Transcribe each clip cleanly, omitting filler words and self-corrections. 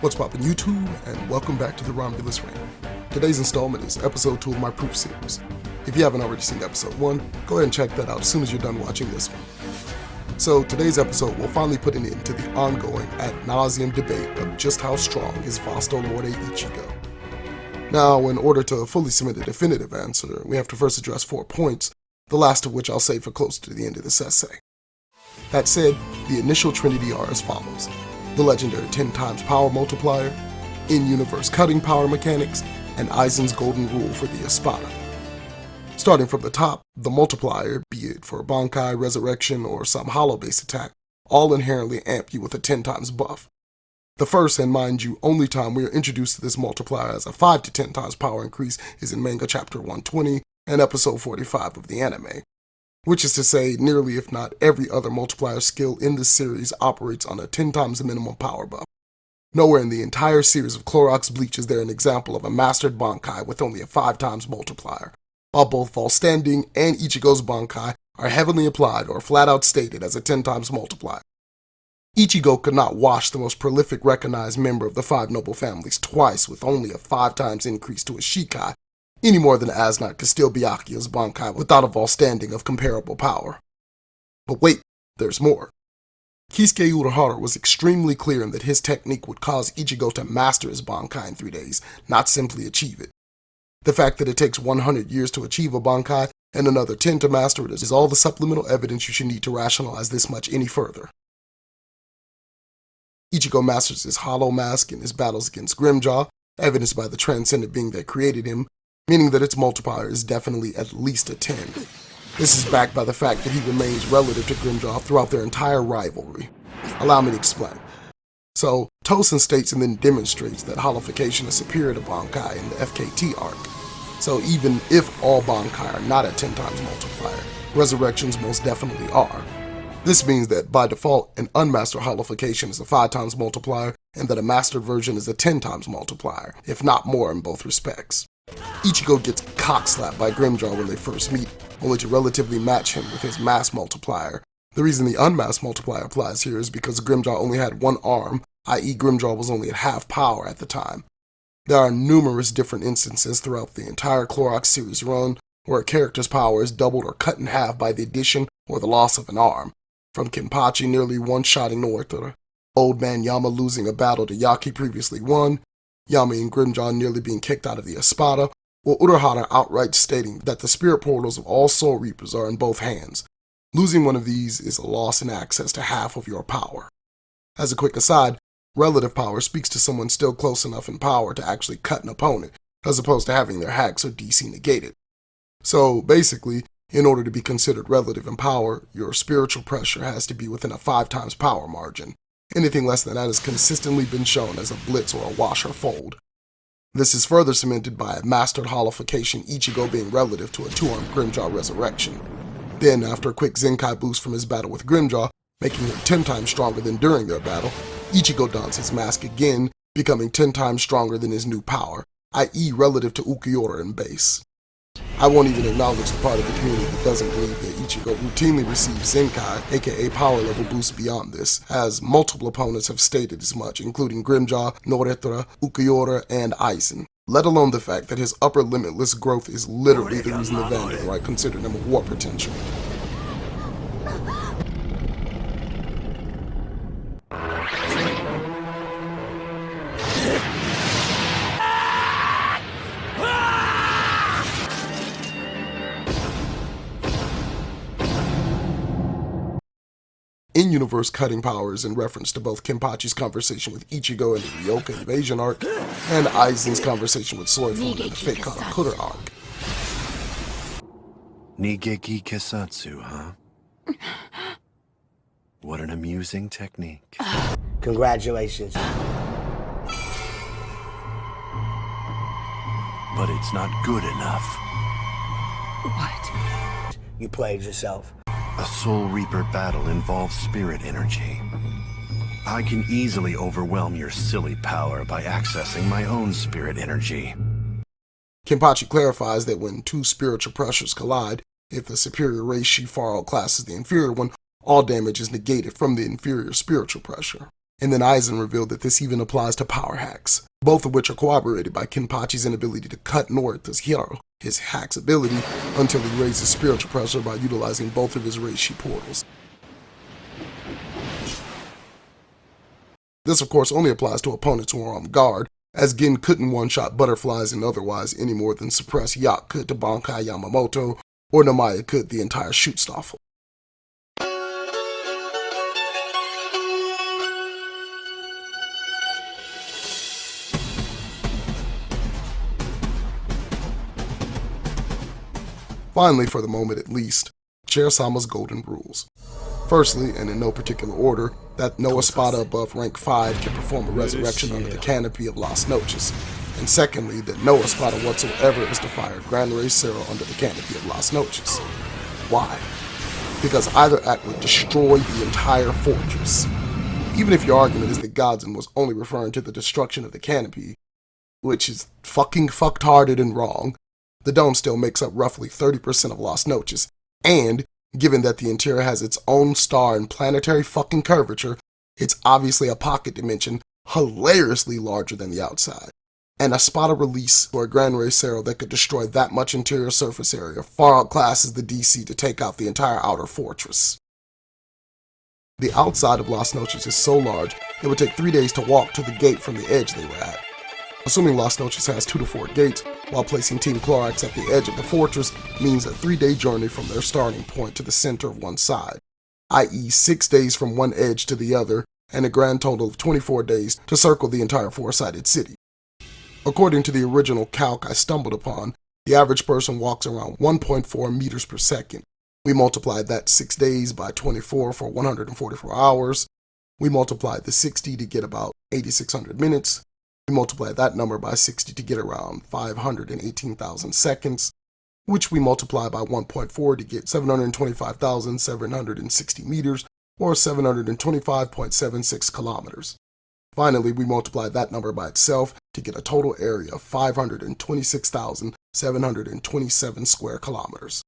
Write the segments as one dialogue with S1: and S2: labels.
S1: What's poppin' YouTube, and welcome back to the Romulus Rant. Today's installment is episode 2 of my proof series. If you haven't already seen episode 1, go ahead and check that out as soon as you're done watching this one. So today's episode will finally put an end to the ongoing ad nauseum debate of just how strong is Vasto Lorde Ichigo. Now, in order to fully submit a definitive answer, we have to first address 4 points, the last of which I'll save for closer to the end of this essay. That said, the initial trinity are as follows: the legendary 10 times power multiplier, in-universe cutting power mechanics, and Aizen's golden rule for the Espada. Starting from the top, the multiplier, be it for Bankai, Resurrection, or some hollow-based attack, all inherently amp you with a 10 times buff. The first, and mind you, only time we are introduced to this multiplier as a 5 to 10 times power increase is in manga chapter 120 and episode 45 of the anime. Which is to say, nearly if not every other multiplier skill in this series operates on a 10 times minimum power buff. Nowhere in the entire series of Clorox Bleach is there an example of a mastered Bankai with only a 5 times multiplier, while both Fall Standing and Ichigo's Bankai are heavily applied or flat out stated as a 10 times multiplier. Ichigo could not wash the most prolific recognized member of the 5 noble families twice with only a 5 times increase to his Shikai, any more than Asnat could steal Byakuya's Bankai without a Fall Standing of comparable power. But wait, there's more. Kisuke Urahara was extremely clear in that his technique would cause Ichigo to master his Bankai in 3 days, not simply achieve it. The fact that it takes 100 years to achieve a Bankai and another 10 to master it is all the supplemental evidence you should need to rationalize this much any further. Ichigo masters his Hollow Mask in his battles against Grimjaw, evidenced by the transcendent being that created him, meaning that its multiplier is definitely at least a 10. This is backed by the fact that he remains relative to Grimjaw throughout their entire rivalry. Allow me to explain. So, Tosen states and then demonstrates that Hollification is superior to Bankai in the FKT arc. So even if all Bankai are not a 10 times multiplier, Resurrections most definitely are. This means that by default, an unmastered Hollification is a 5 times multiplier, and that a mastered version is a 10 times multiplier, if not more in both respects. Ichigo gets cock-slapped by Grimjaw when they first meet, only to relatively match him with his mass multiplier. The reason the unmasked multiplier applies here is because Grimjaw only had 1 arm, i.e. Grimjaw was only at half power at the time. There are numerous different instances throughout the entire Clorox series run where a character's power is doubled or cut in half by the addition or the loss of an arm, from Kenpachi nearly one-shotting Northra, Old Man Yama losing a battle to Yaki previously won, Yami and Grimjaw nearly being kicked out of the Espada, or Urahara outright stating that the spirit portals of all Soul Reapers are in both hands. Losing one of these is a loss in access to half of your power. As a quick aside, relative power speaks to someone still close enough in power to actually cut an opponent, as opposed to having their hacks or DC negated. So basically, in order to be considered relative in power, your spiritual pressure has to be within a 5 times power margin. Anything less than that has consistently been shown as a blitz or a wash or fold. This is further cemented by a mastered Hollification Ichigo being relative to a 2-armed Grimjaw Resurrection. Then, after a quick Zenkai boost from his battle with Grimjaw, making him 10 times stronger than during their battle, Ichigo dons his mask again, becoming 10 times stronger than his new power, i.e. relative to Ukiura in base. I won't even acknowledge the part of the community that doesn't believe that Ichigo routinely receives Zenkai, aka power level boosts beyond this, as multiple opponents have stated as much, including Grimjaw, Norethra, Ukiura, and Aizen. Let alone the fact that his upper limitless growth is literally the reason the Vanguard considered him a war potential. In-universe cutting powers in reference to both Kenpachi's conversation with Ichigo in the Ryoka Invasion arc, and Aizen's conversation with Soifun in the Fate Karakura arc.
S2: Nigeki Kisatsu, huh? What an amusing technique.
S3: Congratulations.
S2: But it's not good enough.
S4: What?
S3: You played yourself.
S2: A Soul Reaper battle involves spirit energy. I can easily overwhelm your silly power by accessing my own spirit energy.
S1: Kenpachi clarifies that when 2 spiritual pressures collide, if the superior race she far outclasses the inferior one, all damage is negated from the inferior spiritual pressure. And then Aizen revealed that this even applies to power hacks, both of which are corroborated by Kenpachi's inability to cut Norita's hero, his hack's ability, until he raises spiritual pressure by utilizing both of his Reishi portals. This of course only applies to opponents who are on guard, as Gin couldn't one-shot butterflies and otherwise any more than suppress Yak could to Bankai Yamamoto, or Namaya could the entire Schutzstaffel. Finally, for the moment at least, Chair-sama's golden rules. Firstly, and in no particular order, that no Espada above rank 5 can perform a resurrection under the canopy of Las Noches. And secondly, that no Espada whatsoever is to fire Gran Rey Zero under the canopy of Las Noches. Why? Because either act would destroy the entire fortress. Even if your argument is that Godzin was only referring to the destruction of the canopy, which is fucking fucked-hearted and wrong, the dome still makes up roughly 30% of Las Noches, and, given that the interior has its own star and planetary fucking curvature, it's obviously a pocket dimension hilariously larger than the outside. And a Espada release for a Gran Rey Zero that could destroy that much interior surface area far outclasses the DC to take out the entire outer fortress. The outside of Las Noches is so large, it would take 3 days to walk to the gate from the edge they were at. Assuming Las Noches has 2 to 4 gates, while placing Team Clorox at the edge of the fortress means a 3-day journey from their starting point to the center of one side, i.e. 6 days from one edge to the other, and a grand total of 24 days to circle the entire 4-sided city. According to the original calc I stumbled upon, the average person walks around 1.4 meters per second. We multiplied that 6 days by 24 for 144 hours. We multiplied the 60 to get about 8,600 minutes. We multiply that number by 60 to get around 518,000 seconds, which we multiply by 1.4 to get 725,760 meters, or 725.76 kilometers. Finally, we multiply that number by itself to get a total area of 526,727 square kilometers.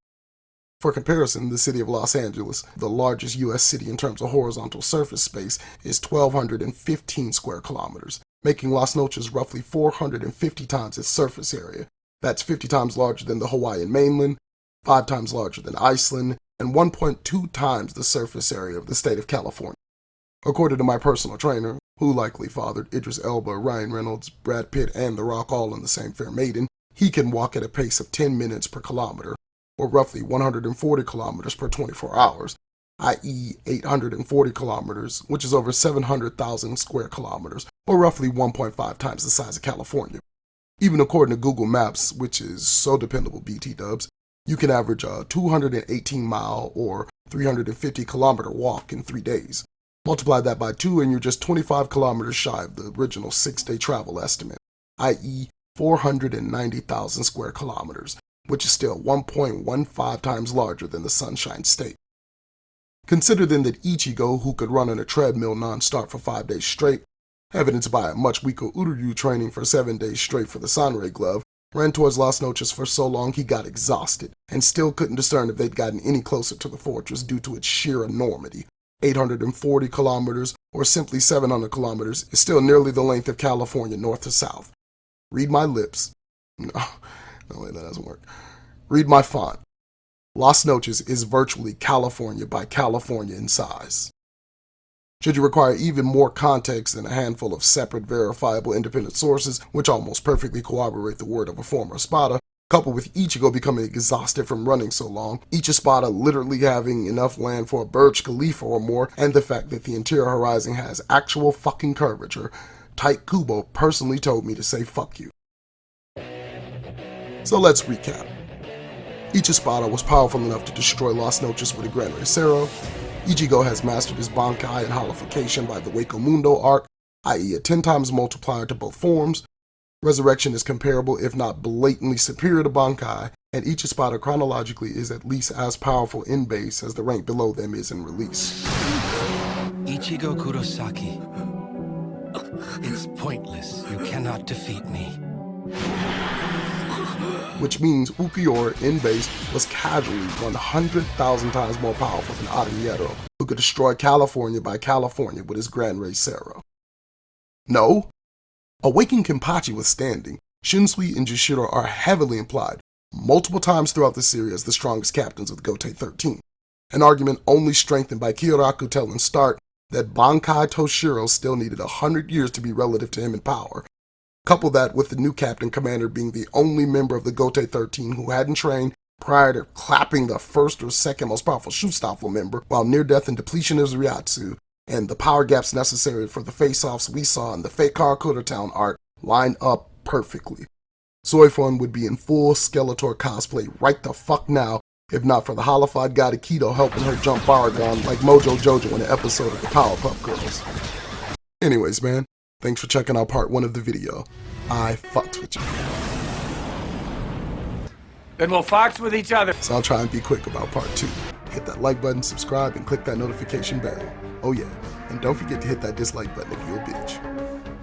S1: For comparison, the city of Los Angeles, the largest U.S. city in terms of horizontal surface space, is 1,215 square kilometers, making Las Noches roughly 450 times its surface area. That's 50 times larger than the Hawaiian mainland, 5 times larger than Iceland, and 1.2 times the surface area of the state of California. According to my personal trainer, who likely fathered Idris Elba, Ryan Reynolds, Brad Pitt, and The Rock all in the same fair maiden, he can walk at a pace of 10 minutes per kilometer, or roughly 140 kilometers per 24 hours, i.e. 840 kilometers, which is over 700,000 square kilometers, or roughly 1.5 times the size of California. Even according to Google Maps, which is so dependable BT dubs, you can average a 218-mile or 350-kilometer walk in 3 days. Multiply that by 2 and you're just 25 kilometers shy of the original 6-day travel estimate, i.e. 490,000 square kilometers, which is still 1.15 times larger than the Sunshine State. Consider then that Ichigo, who could run on a treadmill non-stop for 5 days straight, evidenced by a much weaker Uryu training for 7 days straight for the Sanrei glove, ran towards Las Noches for so long he got exhausted, and still couldn't discern if they'd gotten any closer to the fortress due to its sheer enormity. 840 kilometers, or simply 700 kilometers, is still nearly the length of California north to south. Read my lips. No, wait, that doesn't work. Read my font. Las Noches is virtually California by California in size. Should you require even more context than a handful of separate, verifiable, independent sources, which almost perfectly corroborate the word of a former Espada, coupled with Ichigo becoming exhausted from running so long, each Espada literally having enough land for a Burj Khalifa or more, and the fact that the interior horizon has actual fucking curvature, Tyke Kubo personally told me to say fuck you. So let's recap. Each Espada was powerful enough to destroy Las Noches with a Gran Rey Zero. Ichigo has mastered his Bankai and Holification by the Hueco Mundo arc, i.e. a 10 times multiplier to both forms. Resurrection is comparable if not blatantly superior to Bankai, and each Espada chronologically is at least as powerful in base as the rank below them is in release.
S4: Ichigo Kurosaki. It's pointless. You cannot defeat me.
S1: Which means Ukiura in base was casually 100,000 times more powerful than Aden Yero, who Hyuga destroy California by California with his Grand Race Zero. No. Awakening Kenpachi withstanding, Shinsui and Jushiro are heavily implied multiple times throughout the series as the strongest captains of the Gotei 13, an argument only strengthened by Kyoraku telling Stark that Bankai Toshiro still needed 100 years to be relative to him in power. Couple that with the new captain commander being the only member of the Gotei 13 who hadn't trained prior to clapping the first or second most powerful Shustaffel member while near death and depletion is Ryatsu, and the power gaps necessary for the face-offs we saw in the fake Karakura Town arc line up perfectly. Soifun would be in full Skeletor cosplay right the fuck now, if not for the holified god Aikido helping her jump Baragon like Mojo Jojo in an episode of the Powerpuff Girls. Anyways, man, thanks for checking out part 1 of the video. I fucked with you.
S5: Then we'll fox with each other.
S1: So I'll try and be quick about part 2. Hit that like button, subscribe, and click that notification bell. Oh yeah, and don't forget to hit that dislike button if you're a bitch.